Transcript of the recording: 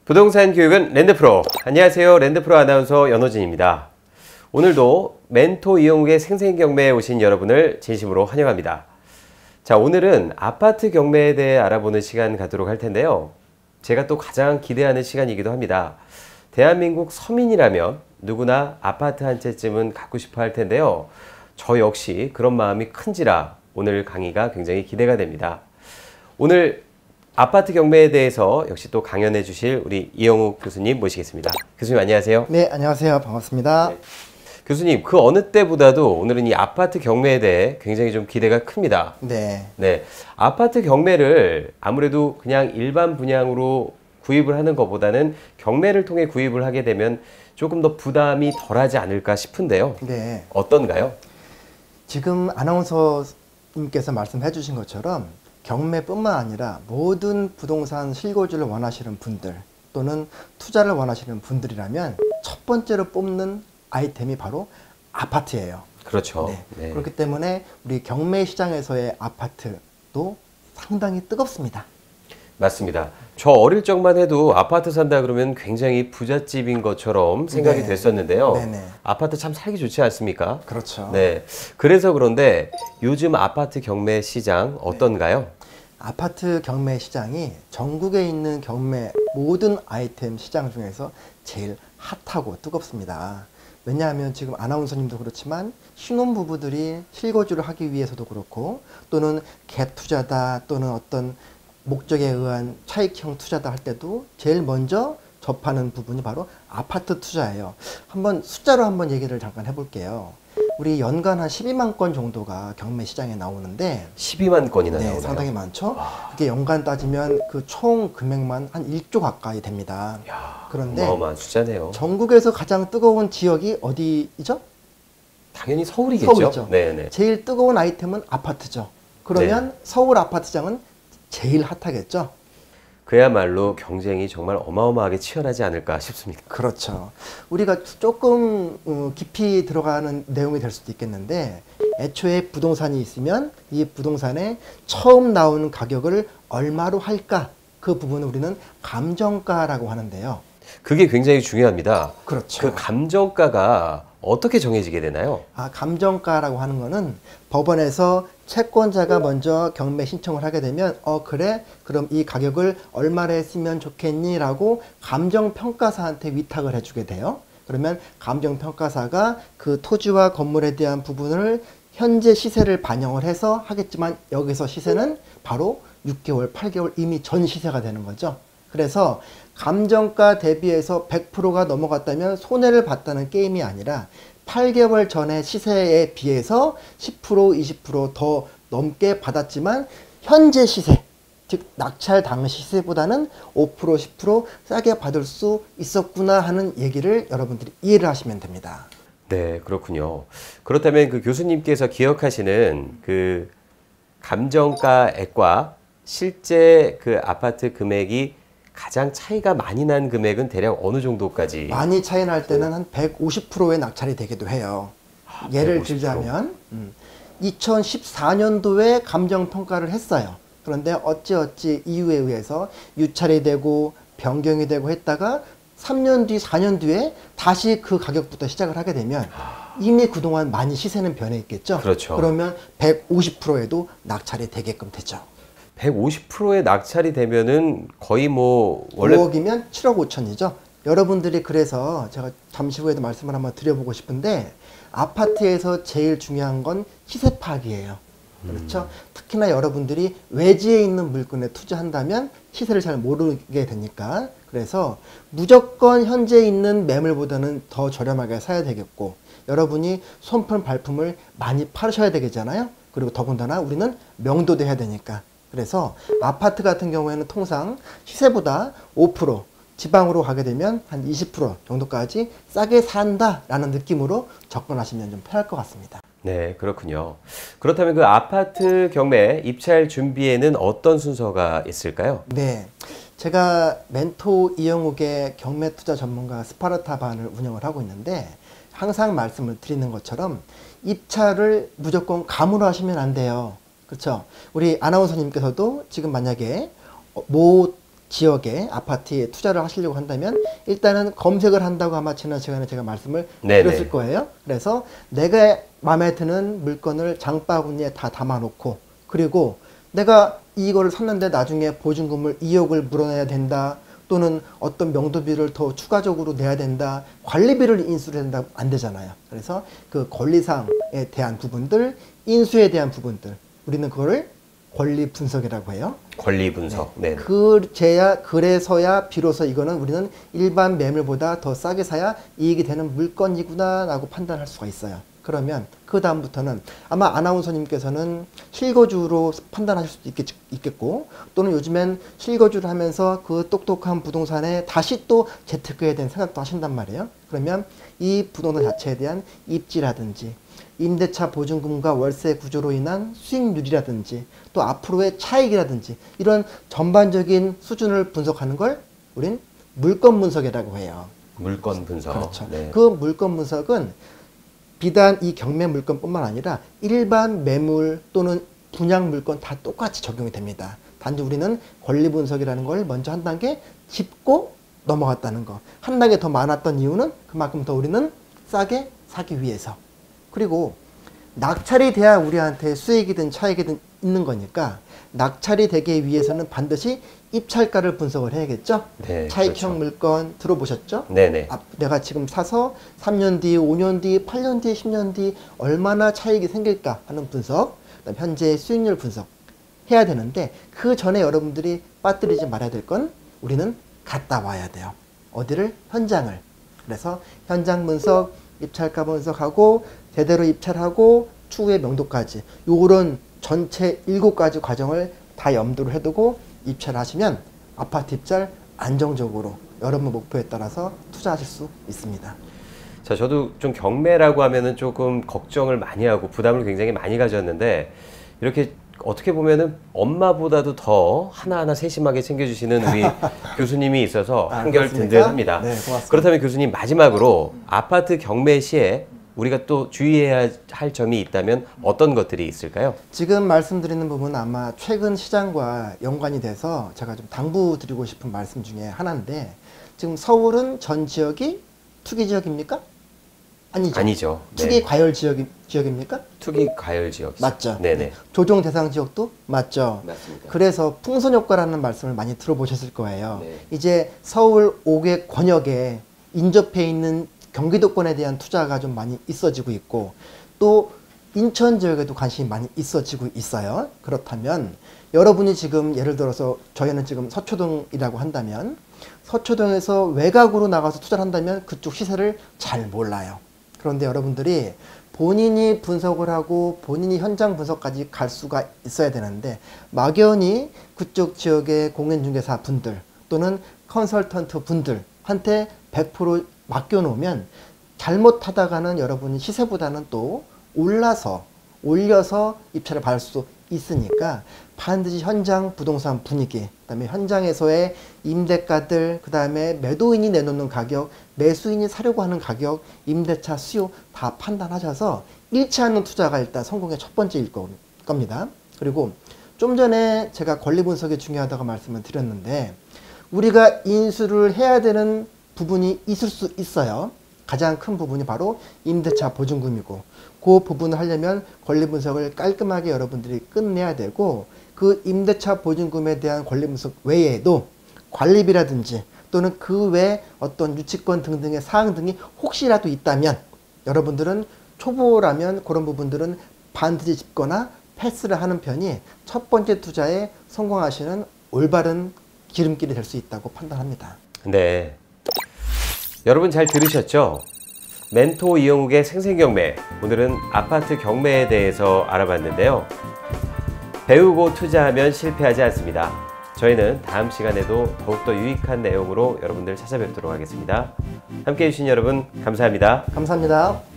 부동산 교육은 랜드프로. 안녕하세요. 랜드프로 아나운서 연호진입니다. 오늘도 멘토 이영욱의 생생경매에 오신 여러분을 진심으로 환영합니다. 자, 오늘은 아파트 경매에 대해 알아보는 시간 갖도록 할 텐데요. 제가 또 가장 기대하는 시간이기도 합니다. 대한민국 서민이라면 누구나 아파트 한 채쯤은 갖고 싶어 할 텐데요. 저 역시 그런 마음이 큰지라 오늘 강의가 굉장히 기대가 됩니다. 오늘 아파트 경매에 대해서 역시 또 강연해 주실 우리 이영욱 교수님 모시겠습니다. 교수님 안녕하세요. 네, 안녕하세요. 반갑습니다. 네. 교수님, 그 어느 때보다도 오늘은 이 아파트 경매에 대해 굉장히 좀 기대가 큽니다. 네. 네. 아파트 경매를 아무래도 그냥 일반 분양으로 구입을 하는 것보다는 경매를 통해 구입을 하게 되면 조금 더 부담이 덜하지 않을까 싶은데요. 네. 어떤가요? 지금 아나운서님께서 말씀해 주신 것처럼 경매뿐만 아니라 모든 부동산 실거주를 원하시는 분들 또는 투자를 원하시는 분들이라면 첫 번째로 뽑는 아이템이 바로 아파트예요. 그렇죠. 네. 네. 그렇기 때문에 우리 경매 시장에서의 아파트도 상당히 뜨겁습니다. 맞습니다. 저 어릴 적만 해도 아파트 산다 그러면 굉장히 부잣집인 것처럼 생각이 네. 됐었는데요. 네네. 아파트 참 살기 좋지 않습니까? 그렇죠. 네. 그래서 그런데 요즘 아파트 경매 시장 어떤가요? 네. 아파트 경매 시장이 전국에 있는 경매 모든 아이템 시장 중에서 제일 핫하고 뜨겁습니다. 왜냐하면 지금 아나운서님도 그렇지만 신혼부부들이 실거주를 하기 위해서도 그렇고 또는 갭 투자다 또는 어떤 목적에 의한 차익형 투자다 할 때도 제일 먼저 접하는 부분이 바로 아파트 투자예요. 한번 숫자로 한번 얘기를 잠깐 해볼게요. 우리 연간 한 12만 건 정도가 경매 시장에 나오는데 12만 건이나 네, 나오나요? 상당히 많죠. 그게 연간 따지면 그 총 금액만 한 1조 가까이 됩니다. 이야, 그런데 어마어마한 숫자네요. 전국에서 가장 뜨거운 지역이 어디죠? 당연히 서울이겠죠. 서울이죠. 네네. 제일 뜨거운 아이템은 아파트죠. 그러면 네. 서울 아파트장은 제일 핫하겠죠. 그야말로 경쟁이 정말 어마어마하게 치열하지 않을까 싶습니다. 그렇죠. 우리가 조금 깊이 들어가는 내용이 될 수도 있겠는데 애초에 부동산이 있으면 이 부동산에 처음 나오는 가격을 얼마로 할까? 그 부분을 우리는 감정가라고 하는데요. 그게 굉장히 중요합니다. 그렇죠. 그 감정가가 어떻게 정해지게 되나요? 감정가라고 하는 거는 법원에서 채권자가 먼저 경매 신청을 하게 되면 그래? 그럼 이 가격을 얼마로 했으면 좋겠니? 라고 감정평가사한테 위탁을 해주게 돼요. 그러면 감정평가사가 그 토지와 건물에 대한 부분을 현재 시세를 반영을 해서 하겠지만 여기서 시세는 바로 6개월, 8개월 이미 전 시세가 되는 거죠. 그래서 감정가 대비해서 100%가 넘어갔다면 손해를 봤다는 게임이 아니라 8개월 전의 시세에 비해서 10%, 20% 더 넘게 받았지만 현재 시세, 즉 낙찰 당시 시세보다는 5%, 10% 싸게 받을 수 있었구나 하는 얘기를 여러분들이 이해를 하시면 됩니다. 네, 그렇군요. 그렇다면 그 교수님께서 기억하시는 그 감정가액과 실제 그 아파트 금액이 가장 차이가 많이 난 금액은 대략 어느 정도까지? 많이 차이 날 때는 한 150%의 낙찰이 되기도 해요. 예를 150%. 들자면 2014년도에 감정평가를 했어요. 그런데 어찌어찌 이유에 의해서 유찰이 되고 변경이 되고 했다가 3년 뒤, 4년 뒤에 다시 그 가격부터 시작을 하게 되면 이미 그동안 많이 시세는 변해 있겠죠. 그렇죠. 그러면 150%에도 낙찰이 되게끔 되죠. 150%의 낙찰이 되면은 거의 뭐 원래 5억이면 7억 5천이죠. 여러분들이 그래서 제가 잠시 후에도 말씀을 한번 드려보고 싶은데 아파트에서 제일 중요한 건 시세 파악이에요. 그렇죠? 특히나 여러분들이 외지에 있는 물건에 투자한다면 시세를 잘 모르게 되니까 그래서 무조건 현재 있는 매물보다는 더 저렴하게 사야 되겠고 여러분이 손품 발품을 많이 파셔야 되겠잖아요. 그리고 더군다나 우리는 명도도 해야 되니까 그래서 아파트 같은 경우에는 통상 시세보다 5% 지방으로 가게 되면 한 20% 정도까지 싸게 산다라는 느낌으로 접근하시면 좀 편할 것 같습니다. 네, 그렇군요. 그렇다면 그 아파트 경매 입찰 준비에는 어떤 순서가 있을까요? 네. 제가 멘토 이영욱의 경매 투자 전문가 스파르타반을 운영을 하고 있는데 항상 말씀을 드리는 것처럼 입찰을 무조건 감으로 하시면 안 돼요. 그렇죠? 우리 아나운서님께서도 지금 만약에 모 지역의 아파트에 투자를 하시려고 한다면 일단은 검색을 한다고 아마 지난 시간에 제가 말씀을 드렸을 거예요. 그래서 내가 마음에 드는 물건을 장바구니에 다 담아놓고 그리고 내가 이거를 샀는데 나중에 보증금을 2억을 물어내야 된다. 또는 어떤 명도비를 더 추가적으로 내야 된다. 관리비를 인수를 한다. 안 되잖아요. 그래서 그 권리사항에 대한 부분들, 인수에 대한 부분들. 우리는 그거를 권리 분석이라고 해요. 권리 분석. 네. 그래서야 비로소 이거는 우리는 일반 매물보다 더 싸게 사야 이익이 되는 물건이구나 라고 판단할 수가 있어요. 그러면 그 다음부터는 아마 아나운서님께서는 실거주로 판단하실 수도 있겠고 또는 요즘엔 실거주를 하면서 그 똑똑한 부동산에 다시 또 재테크에 대한 생각도 하신단 말이에요. 그러면 이 부동산 자체에 대한 입지라든지 임대차 보증금과 월세 구조로 인한 수익률이라든지 또 앞으로의 차익이라든지 이런 전반적인 수준을 분석하는 걸 우린 물건 분석이라고 해요. 물건 분석. 그렇죠. 네. 그 물건 분석은 비단 이 경매 물건뿐만 아니라 일반 매물 또는 분양 물건 다 똑같이 적용이 됩니다. 단지 우리는 권리 분석이라는 걸 먼저 한 단계 짚고 넘어갔다는 거. 한 단계 더 많았던 이유는 그만큼 더 우리는 싸게 사기 위해서. 그리고 낙찰이 돼야 우리한테 수익이든 차익이든 있는 거니까 낙찰이 되기 위해서는 반드시 입찰가를 분석을 해야겠죠. 네, 차익형 그렇죠. 물건 들어보셨죠? 네네. 내가 지금 사서 3년 뒤, 5년 뒤, 8년 뒤, 10년 뒤 얼마나 차익이 생길까 하는 분석, 그다음 현재의 수익률 분석 해야 되는데 그 전에 여러분들이 빠뜨리지 말아야 될 건 우리는 갔다 와야 돼요. 어디를? 현장을. 그래서 현장 분석, 입찰가 분석하고 제대로 입찰하고 추후의 명도까지 요런 전체 7가지 과정을 다 염두를 해두고 입찰을 하시면 아파트 입찰 안정적으로 여러분 목표에 따라서 투자하실 수 있습니다. 자, 저도 좀 경매라고 하면은 조금 걱정을 많이 하고 부담을 굉장히 많이 가졌는데 이렇게 어떻게 보면은 엄마보다도 더 하나하나 세심하게 챙겨주시는 우리 교수님이 있어서 한결 그렇습니까? 든든합니다. 네, 고맙습니다. 그렇다면 교수님 마지막으로 아파트 경매 시에 우리가 또 주의해야 할 점이 있다면 어떤 것들이 있을까요? 지금 말씀드리는 부분은 아마 최근 시장과 연관이 돼서 제가 좀 당부드리고 싶은 말씀 중에 하나인데 지금 서울은 전 지역이 투기 지역입니까? 아니죠. 아니죠. 투기 과열 지역입니까? 투기 과열 지역. 맞죠. 네네. 조정 대상 지역도 맞죠. 맞습니다. 그래서 풍선 효과라는 말씀을 많이 들어보셨을 거예요. 네. 이제 서울 5개 권역에 인접해 있는 경기도권에 대한 투자가 좀 많이 있어지고 있고 또 인천 지역에도 관심이 많이 있어지고 있어요. 그렇다면 여러분이 지금 예를 들어서 저희는 지금 서초동이라고 한다면 서초동에서 외곽으로 나가서 투자를 한다면 그쪽 시세를 잘 몰라요. 그런데 여러분들이 본인이 분석을 하고 본인이 현장 분석까지 갈 수가 있어야 되는데 막연히 그쪽 지역의 공인중개사 분들 또는 컨설턴트 분들한테 100% 맡겨놓으면 잘못하다가는 여러분이 시세보다는 또 올려서 입찰을 받을 수 있으니까 반드시 현장 부동산 분위기, 그다음에 현장에서의 임대가들, 그다음에 매도인이 내놓는 가격, 매수인이 사려고 하는 가격, 임대차 수요 다 판단하셔서 잃지 않는 투자가 일단 성공의 첫 번째일 겁니다. 그리고 좀 전에 제가 권리 분석이 중요하다고 말씀을 드렸는데 우리가 인수를 해야 되는 부분이 있을 수 있어요. 가장 큰 부분이 바로 임대차 보증금이고 그 부분을 하려면 권리 분석을 깔끔하게 여러분들이 끝내야 되고 그 임대차 보증금에 대한 권리 분석 외에도 관리비라든지 또는 그 외 어떤 유치권 등등의 사항 등이 혹시라도 있다면 여러분들은 초보라면 그런 부분들은 반드시 짚거나 패스를 하는 편이 첫 번째 투자에 성공하시는 올바른 기름길이 될 수 있다고 판단합니다. 네. 여러분 잘 들으셨죠? 멘토 이영욱의 생생경매, 오늘은 아파트 경매에 대해서 알아봤는데요. 배우고 투자하면 실패하지 않습니다. 저희는 다음 시간에도 더욱더 유익한 내용으로 여러분들 찾아뵙도록 하겠습니다. 함께해 주신 여러분 감사합니다. 감사합니다.